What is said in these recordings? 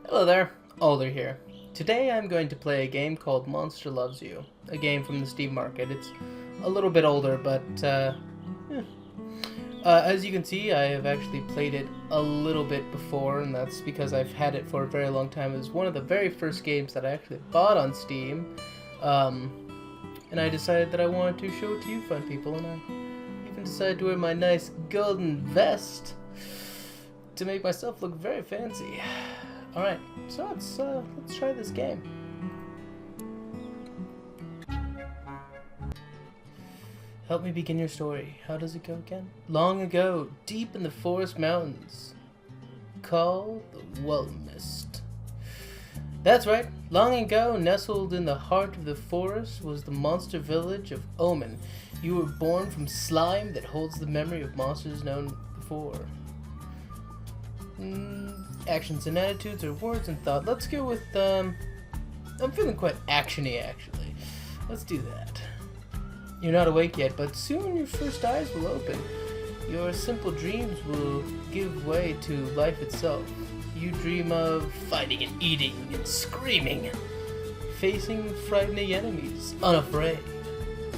Hello there, Alder here. Today I'm going to play a game called Monster Loves You, a game from the Steam Market. It's a little bit older, but as you can see, I have actually played it a little bit before, and that's because I've had it for a very long time. It was one of the very first games that I actually bought on Steam, and I decided that I wanted to show it to you fun people, and I even decided to wear my nice golden vest to make myself look very fancy. Alright, so let's try this game. Help me begin your story. How does it go again? Long ago, deep in the forest mountains, called the Wilderness. That's right. Long ago, nestled in the heart of the forest, was the monster village of Omen. You were born from slime that holds the memory of monsters known before. Actions and attitudes, or words and thought. Let's go with, I'm feeling quite actiony, actually. Let's do that. You're not awake yet, but soon your first eyes will open. Your simple dreams will give way to life itself. You dream of fighting and eating and screaming, facing frightening enemies, unafraid,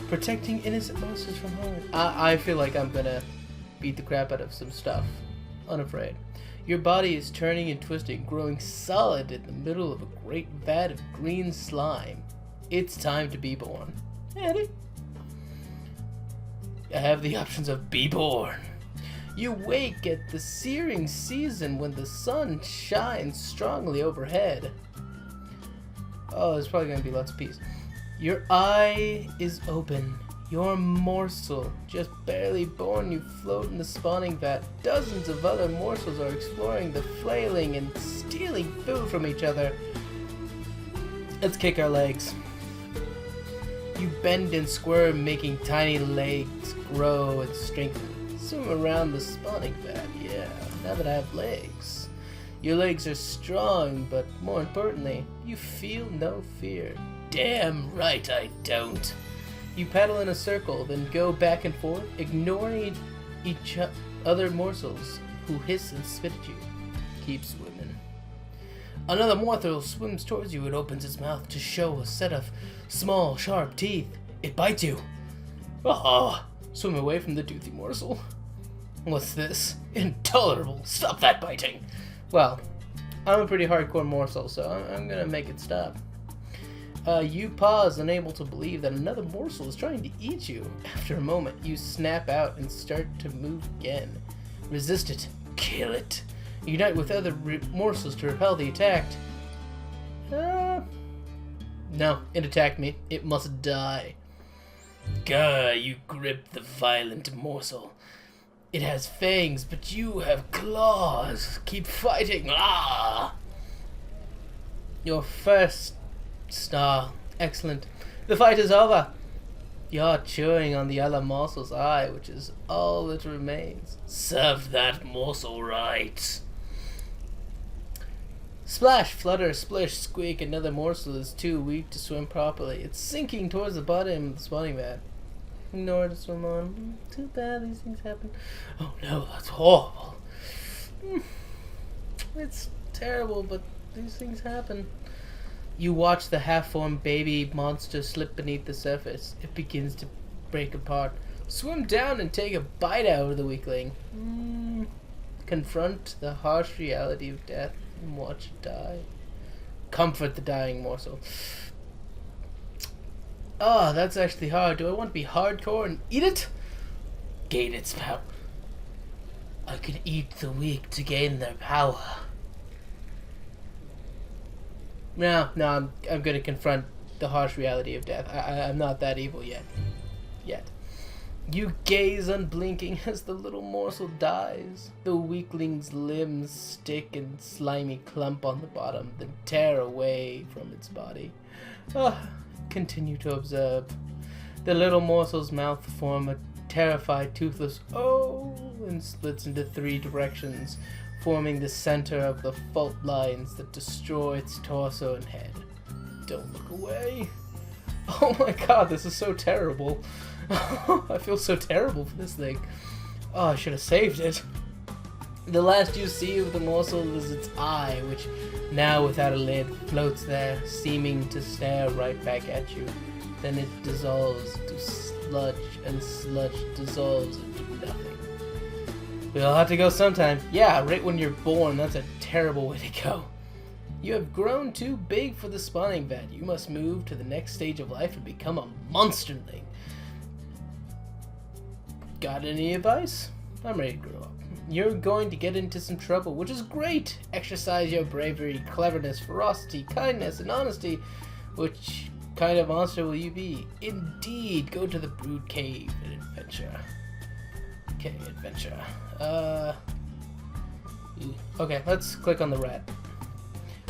protecting innocent monsters from harm. I feel like I'm gonna beat the crap out of some stuff, unafraid. Your body is turning and twisting, growing solid in the middle of a great vat of green slime. It's time to be born. Eddie? I have the options of be born. You wake at the searing season when the sun shines strongly overhead. Oh, there's probably going to be lots of peace. Your eye is open. Your morsel, just barely born, you float in the spawning vat. Dozens of other morsels are exploring the flailing and stealing food from each other. Let's kick our legs. You bend and squirm, making tiny legs grow and strengthen. Swim around the spawning vat, yeah, now that I have legs. Your legs are strong, but more importantly, you feel no fear. Damn right I don't. You paddle in a circle, then go back and forth, ignoring each other morsels who hiss and spit at you. Keep swimming. Another morsel swims towards you. It opens its mouth to show a set of small, sharp teeth. It bites you. Ah! Swim away from the toothy morsel. What's this? Intolerable! Stop that biting! Well, I'm a pretty hardcore morsel, so I'm gonna make it stop. You pause, unable to believe that another morsel is trying to eat you. After a moment, you snap out and start to move again. Resist it. Kill it. Unite with other morsels to repel the attack. No, it attacked me. It must die. Gah, you grip the violent morsel. It has fangs, but you have claws. Keep fighting. Ah! Your first star. Excellent. The fight is over. You're chewing on the other morsel's eye, which is all that remains. Serve that morsel right. Splash, flutter, splish, squeak. Another morsel is too weak to swim properly. It's sinking towards the bottom of the spawning vat. Ignore to swim on. Too bad these things happen. Oh no, that's horrible. It's terrible, but these things happen. You watch the half-formed baby monster slip beneath the surface. It begins to break apart. Swim down and take a bite out of the weakling. Confront the harsh reality of death and watch it die. Comfort the dying morsel. Oh, that's actually hard. Do I want to be hardcore and eat it? Gain its power. I can eat the weak to gain their power. No, I'm going to confront the harsh reality of death. I'm not that evil yet. You gaze unblinking as the little morsel dies. The weakling's limbs stick in slimy clump on the bottom, then tear away from its body. Continue to observe. The little morsel's mouth forms a terrified, toothless O and splits into 3 directions, forming the center of the fault lines that destroy its torso and head. Don't look away. Oh my god, this is so terrible. I feel so terrible for this thing. Oh, I should have saved it. The last you see of the morsel is its eye, which, now without a lid, floats there, seeming to stare right back at you. Then it dissolves to sludge, and sludge dissolves into nothing. We'll have to go sometime. Yeah, right when you're born. That's a terrible way to go. You have grown too big for the spawning vat. You must move to the next stage of life and become a monsterling. Got any advice? I'm ready to grow up. You're going to get into some trouble, which is great. Exercise your bravery, cleverness, ferocity, kindness, and honesty. Which kind of monster will you be? Indeed, go to the Brood Cave and adventure. Okay, adventure. Okay, let's click on the rat.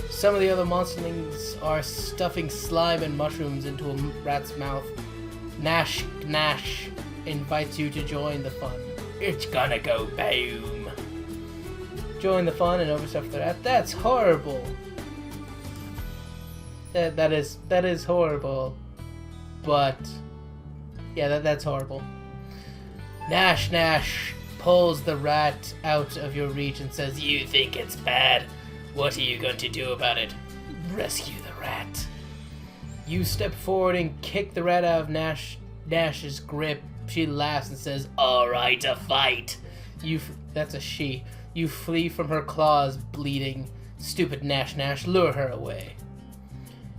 Some of the other monsterlings are stuffing slime and mushrooms into a rat's mouth. Nash invites you to join the fun. It's gonna go boom. Join the fun and overstuff the rat. That's horrible. That is horrible. But yeah, that's horrible. Nash pulls the rat out of your reach and says, "You think it's bad? What are you going to do about it?" Rescue the rat. You step forward and kick the rat out of Nash's grip. She laughs and says, "Alright, a fight." That's a she. You flee from her claws, bleeding. Stupid Nash, lure her away.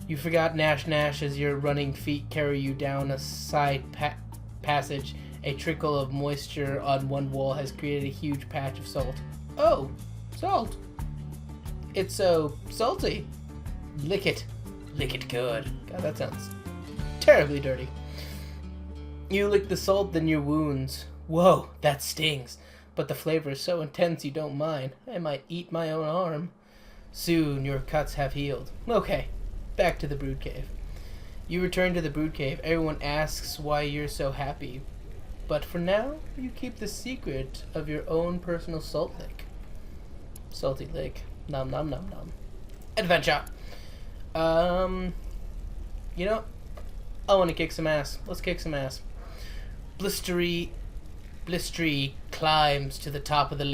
You forgot Nash as your running feet carry you down a side passage. A trickle of moisture on one wall has created a huge patch of salt. Oh, salt. It's so salty. Lick it. Lick it good. God, that sounds terribly dirty. You lick the salt, then your wounds. Whoa, that stings. But the flavor is so intense you don't mind. I might eat my own arm. Soon your cuts have healed. Okay, back to the Brood Cave. You return to the Brood Cave. Everyone asks why you're so happy. But for now, you keep the secret of your own personal salt lick. Salty lick. Nom nom nom nom. Adventure! You know, I want to kick some ass. Let's kick some ass. Blistery climbs to the top of the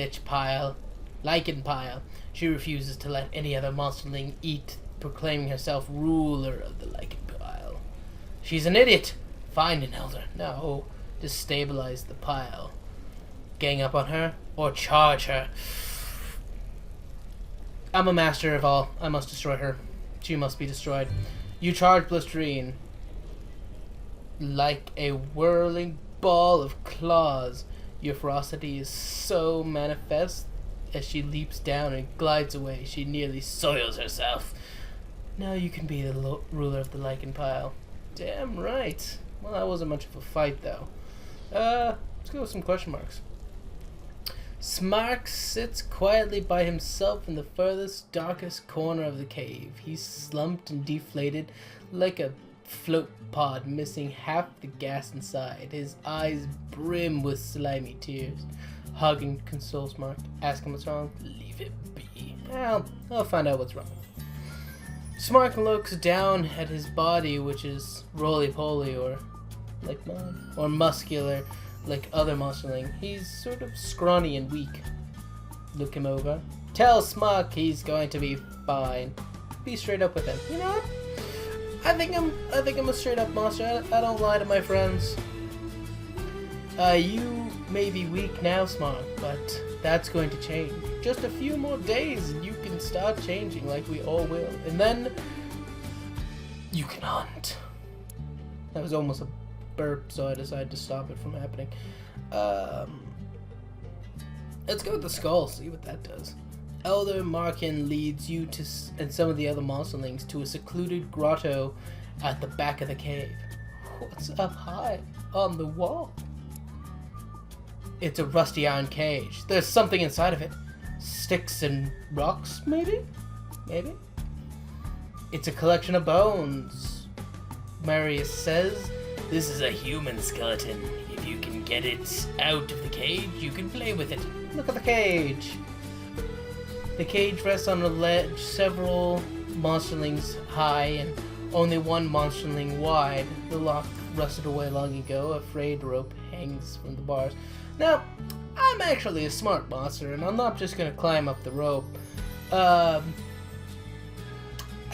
lichen pile. She refuses to let any other monsterling eat, proclaiming herself ruler of the lichen pile. She's an idiot. Find an elder. No, destabilize the pile. Gang up on her or charge her. I'm a master of all. I must destroy her. She must be destroyed. You charge Blisterine like a whirling ball of claws. Your ferocity is so manifest as she leaps down and glides away. She nearly soils herself. Now you can be the ruler of the lichen pile. Damn right. Well, that wasn't much of a fight, though. Let's go with some question marks. Smark sits quietly by himself in the furthest, darkest corner of the cave. He's slumped and deflated like a float pod, missing half the gas inside. His eyes brim with slimy tears. Hug and console Smark. Ask him what's wrong. Leave it be. I'll find out what's wrong. Smark looks down at his body, which is roly-poly or like mine, or muscular like other monsterling. He's sort of scrawny and weak. Look him over. Tell Smark he's going to be fine. Be straight up with him. You know what? I think I'm a straight up monster. I don't lie to my friends. You may be weak now, Smark, but that's going to change. Just a few more days and you can start changing like we all will. And then you can hunt. That was almost a burp, so I decided to stop it from happening. Let's go with the skull, see what that does. Elder Markin leads you and some of the other monsterlings to a secluded grotto at the back of the cave. What's up high on the wall? It's a rusty iron cage. There's something inside of it. Sticks and rocks, maybe? Maybe? It's a collection of bones. Marius says, this is a human skeleton. If you can get it out of the cage, you can play with it. Look at the cage. The cage rests on a ledge several monsterlings high and only one monsterling wide. The lock rusted away long ago. A frayed rope hangs from the bars. Now, I'm actually a smart monster, and I'm not just gonna climb up the rope. I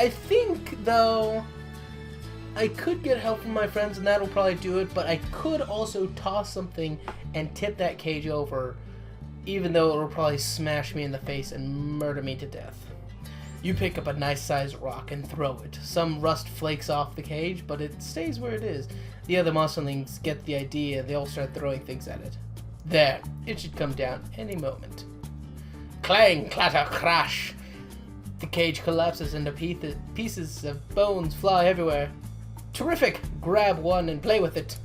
think, though, I could get help from my friends, and that'll probably do it, but I could also toss something and tip that cage over, even though it'll probably smash me in the face and murder me to death. You pick up a nice-sized rock and throw it. Some rust flakes off the cage, but it stays where it is. The other monsterlings get the idea. They all start throwing things at it. There. It should come down any moment. Clang, clatter, crash. The cage collapses into pieces of bones fly everywhere. Terrific! Grab one and play with it.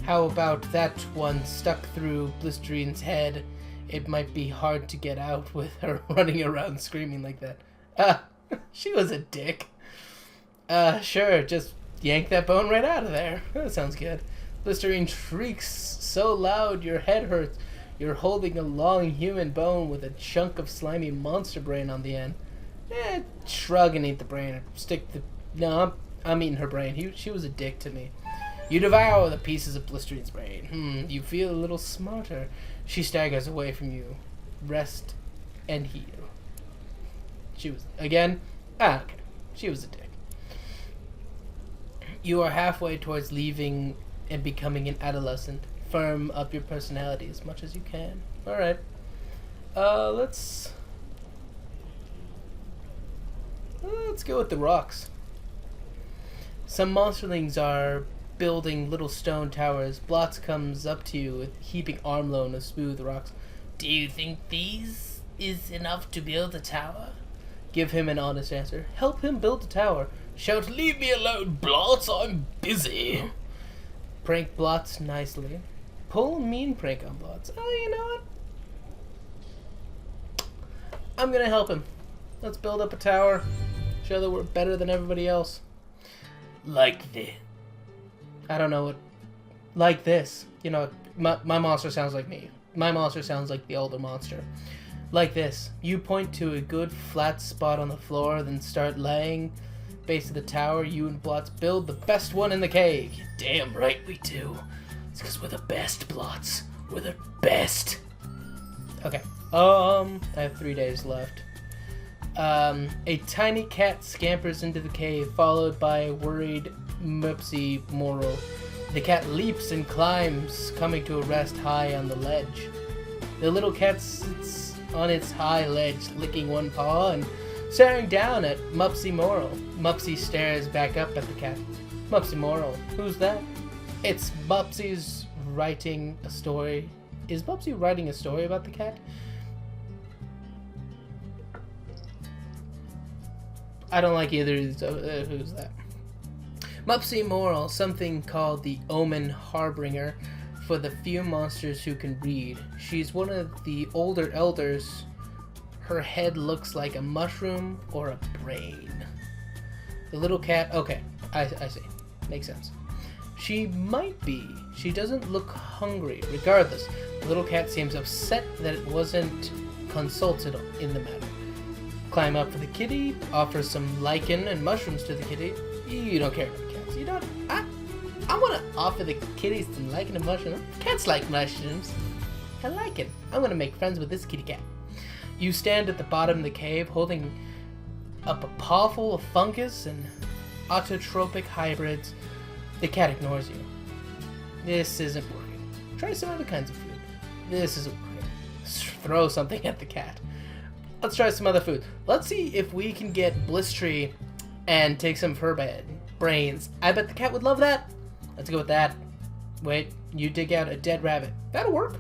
How about that one stuck through Blisterin's head? It might be hard to get out with her running around screaming like that. She was a dick. Sure, just yank that bone right out of there. That sounds good. Blisterin shrieks so loud your head hurts. You're holding a long human bone with a chunk of slimy monster brain on the end. Shrug and eat the brain. Or stick the... No, I'm eating her brain. She was a dick to me. You devour the pieces of Blisterin's brain. You feel a little smarter. She staggers away from you. Rest and heal. She was... Again? Okay. She was a dick. You are halfway towards leaving and becoming an adolescent. Firm up your personality as much as you can. Alright. Let's go with the rocks. Some monsterlings are building little stone towers. Blotz comes up to you with heaping armload of smooth rocks. Do you think these is enough to build a tower? Give him an honest answer. Help him build a tower. Shout, leave me alone, Blotz, I'm busy. Prank Blotz nicely. Pull a mean prank on Blotz. Oh, you know what? I'm gonna help him. Let's build up a tower. Show that we're better than everybody else. Like this. I don't know what... Like this. You know, my monster sounds like me. My monster sounds like the Alder monster. Like this. You point to a good flat spot on the floor, then start laying base of the tower. You and Blotz build the best one in the cave. Damn right we do. It's because we're the best, Blotz. We're the best. Okay. I have 3 days left. A tiny cat scampers into the cave, followed by a worried Mopsy Moral. The cat leaps and climbs, coming to a rest high on the ledge. The little cat sits on its high ledge, licking one paw and staring down at Mopsy Moral. Mopsy stares back up at the cat. Mopsy Moral, who's that? It's Mopsy's writing a story. Is Mopsy writing a story about the cat? I don't like either of these. Who's that? Mopsy Moral, something called the Omen Harbinger for the few monsters who can read. She's one of the older elders. Her head looks like a mushroom or a brain. The little cat... Okay, I see. Makes sense. She might be. She doesn't look hungry. Regardless, the little cat seems upset that it wasn't consulted in the matter. Climb up for the kitty, offer some lichen and mushrooms to the kitty. You don't care about cats. You don't... I want to offer the kitties some lichen and mushrooms. Cats like mushrooms. I like it. I'm going to make friends with this kitty cat. You stand at the bottom of the cave, holding up a paw full of fungus and autotropic hybrids. The cat ignores you. This isn't working. Try some other kinds of food. This isn't working. Throw something at the cat. Let's try some other food. Let's see if we can get Blistery and take some of her brains. I bet the cat would love that. Let's go with that. Wait, you dig out a dead rabbit. That'll work.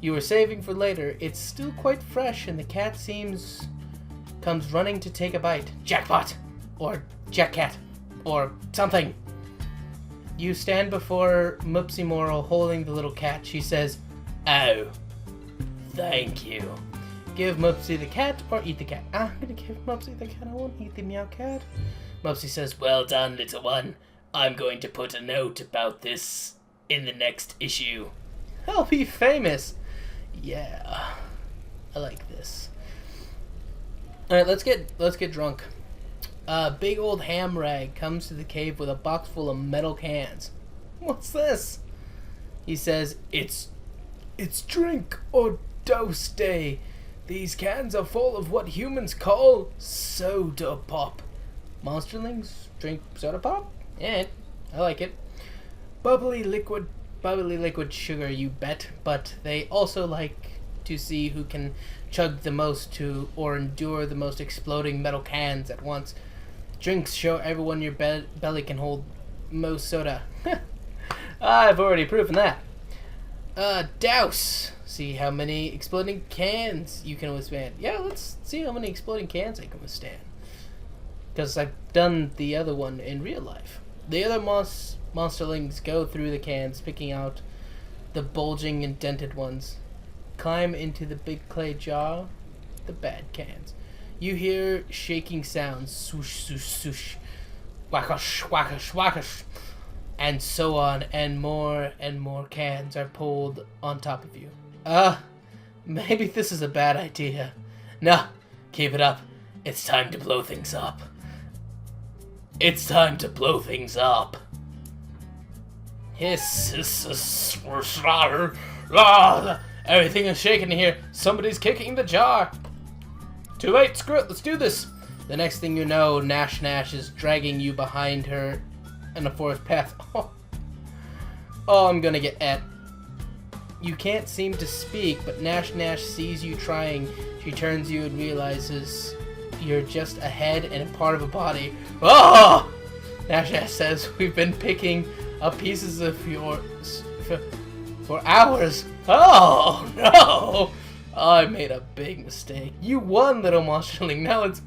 You were saving for later. It's still quite fresh, and the cat comes running to take a bite. Jackpot! Or Jackcat. Or something. You stand before Mopsy Moral holding the little cat. She says, "Oh, thank you." Give Mopsy the cat or eat the cat. I'm gonna give Mopsy the cat. I won't eat the meow cat. Mopsy says, "Well done, little one. I'm going to put a note about this in the next issue. I'll be famous." Yeah, I like this. All right, let's get drunk. Big old ham rag comes to the cave with a box full of metal cans. What's this? He says, It's It's drink or dose day. These cans are full of what humans call soda pop. Monsterlings drink soda pop? Yeah, I like it. Bubbly liquid sugar, you bet. But they also like to see who can chug the most to or endure the most exploding metal cans at once. Drinks show everyone your belly can hold most soda. I've already proven that. Douse. See how many exploding cans you can withstand. Yeah, let's see how many exploding cans I can withstand. Because I've done the other one in real life. The other monsterlings go through the cans, picking out the bulging and dented ones. Climb into the big clay jar, the bad cans. You hear shaking sounds, swoosh, swoosh, swoosh, whackash, whackash, whackash, and so on, and more cans are pulled on top of you. Maybe this is a bad idea. No, keep it up. It's time to blow things up. It's time to blow things up. Everything is shaking here. Somebody's kicking the jar. Too late, screw it, let's do this. The next thing you know, Nash is dragging you behind her in a forest path. Oh, I'm gonna get et. You can't seem to speak, but Nash sees you trying. She turns you and realizes you're just a head and a part of a body. Oh! Nash says, we've been picking up pieces of yours for hours. Oh, no! I made a big mistake. You won, little monsterling. Now let's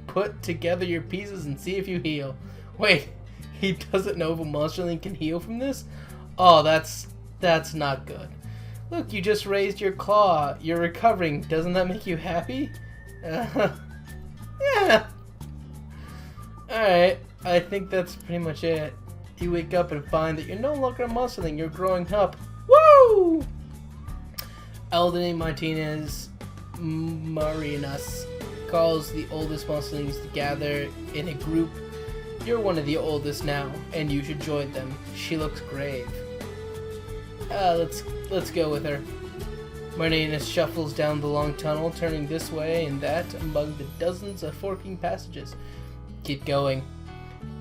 put together your pieces and see if you heal. Wait, he doesn't know if a monsterling can heal from this? Oh, that's not good. Look, you just raised your claw. You're recovering. Doesn't that make you happy? Yeah. Alright, I think that's pretty much it. You wake up and find that you're no longer a monsterling. You're growing up. Woo! Alder Martinez Marinas calls the oldest monsterlings to gather in a group. You're one of the oldest now, and you should join them. She looks grave. Let's go with her. Martinez shuffles down the long tunnel, turning this way and that among the dozens of forking passages. Keep going.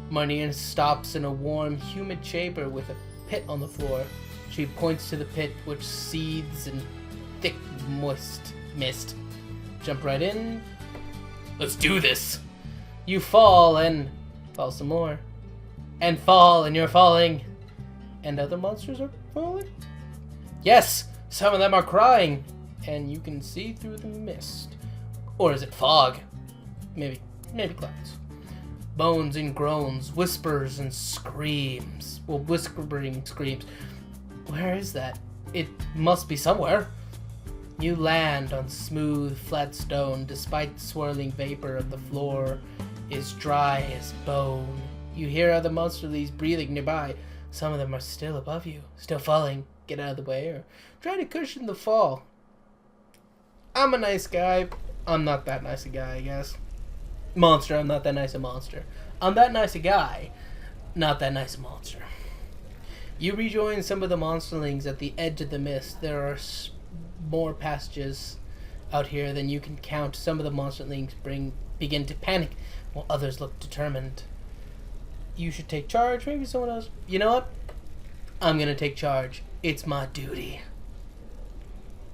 Martinez stops in a warm, humid chamber with a pit on the floor. She points to the pit, which seethes in thick, moist mist. Jump right in. Let's do this. You fall and fall some more. And fall and you're falling. And other monsters are falling? Yes, some of them are crying. And you can see through the mist. Or is it fog? Maybe clouds. Moans and groans, whispers and screams. Well, whispering screams. Where is that? It must be somewhere. You land on smooth, flat stone. Despite the swirling vapor of the floor is dry as bone. You hear other monsterlies breathing nearby. Some of them are still above you, still falling. Get out of the way or try to cushion the fall. I'm a nice guy. I'm not that nice a guy, I guess. Monster, I'm not that nice a monster. I'm that nice a guy, not that nice a monster. You rejoin some of the monsterlings at the edge of the mist. There are more passages out here than you can count. Some of the monsterlings begin to panic, while others look determined. You should take charge. Maybe someone else. You know what? I'm gonna take charge. It's my duty.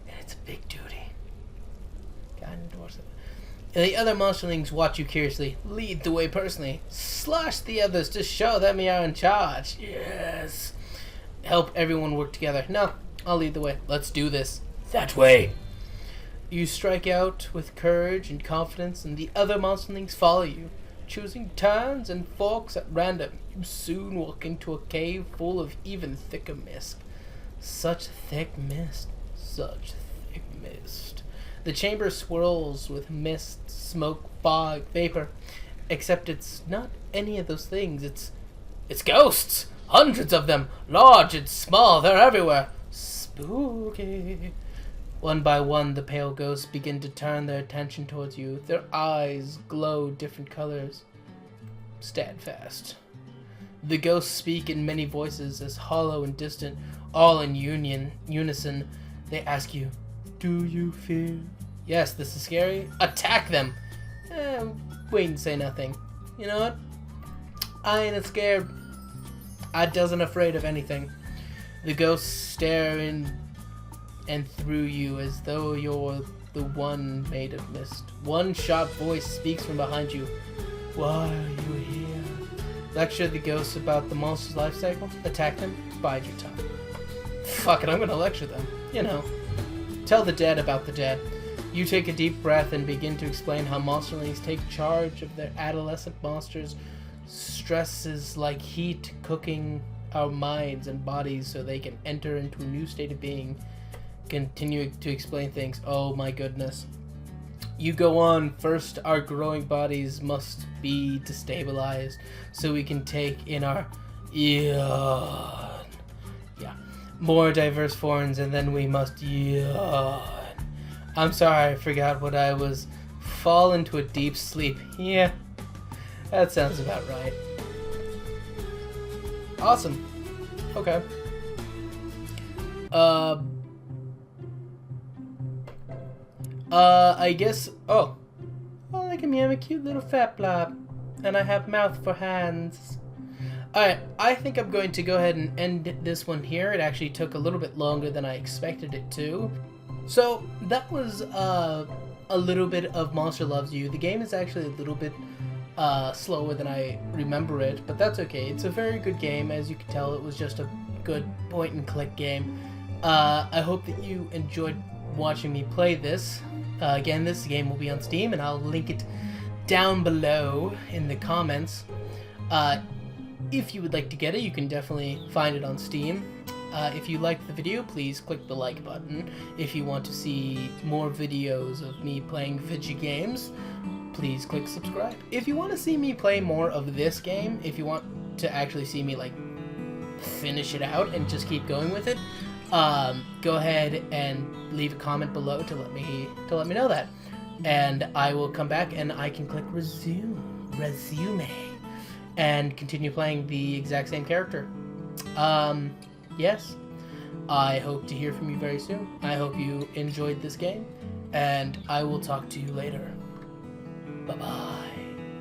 And it's a big duty. God endorse it. And the other monsterlings watch you curiously. Lead the way personally. Slash the others to show them you are in charge. Yes. Help everyone work together. No, I'll lead the way. Let's do this. That way. You strike out with courage and confidence, and the other monsterlings follow you, choosing turns and forks at random. You soon walk into a cave full of even thicker mist. Such thick mist. Such thick mist. The chamber swirls with mist, smoke, fog, vapor. Except it's not any of those things. It's ghosts! Hundreds of them! Large and small, they're everywhere! Spooky. One by one, the pale ghosts begin to turn their attention towards you. Their eyes glow different colors. Stand fast. The ghosts speak in many voices, as hollow and distant, all in unison. They ask you, do you fear? Yes, this is scary. Attack them. Wait and say nothing. You know what? I ain't scared. I doesn't afraid of anything. The ghosts stare in and through you as though you're the one made of mist. One sharp voice speaks from behind you. Why are you here? Lecture the ghosts about the monster's life cycle. Attack them. Bide your time. Fuck it, I'm gonna lecture them. You know. Tell the dead about the dead. You take a deep breath and begin to explain how monsterlings take charge of their adolescent monsters. Stresses like heat cooking our minds and bodies so they can enter into a new state of being. Continue to explain things. Oh my goodness. You go on. First, our growing bodies must be destabilized so we can take in our more diverse forms, and then we must yawn. I'm sorry, I forgot what I was. Fall into a deep sleep. Yeah, that sounds about right. Awesome. Okay. I guess. Oh, look at me! I'm a cute little fat blob, and I have mouth for hands. Alright, I think I'm going to go ahead and end this one here. It actually took a little bit longer than I expected it to. So, that was a little bit of Monster Loves You. The game is actually a little bit slower than I remember it, but that's okay. It's a very good game. As you can tell, it was just a good point-and-click game. I hope that you enjoyed watching me play this. Again, this game will be on Steam, and I'll link it down below in the comments. If you would like to get it, you can definitely find it on Steam. If you liked the video, please click the like button. If you want to see more videos of me playing video games, please click subscribe. If you want to see me play more of this game, if you want to actually see me like finish it out and just keep going with it, go ahead and leave a comment below to let me know that, and I will come back and I can click resume, and continue playing the exact same character. Yes, I hope to hear from you very soon. I hope you enjoyed this game, and I will talk to you later. Bye-bye.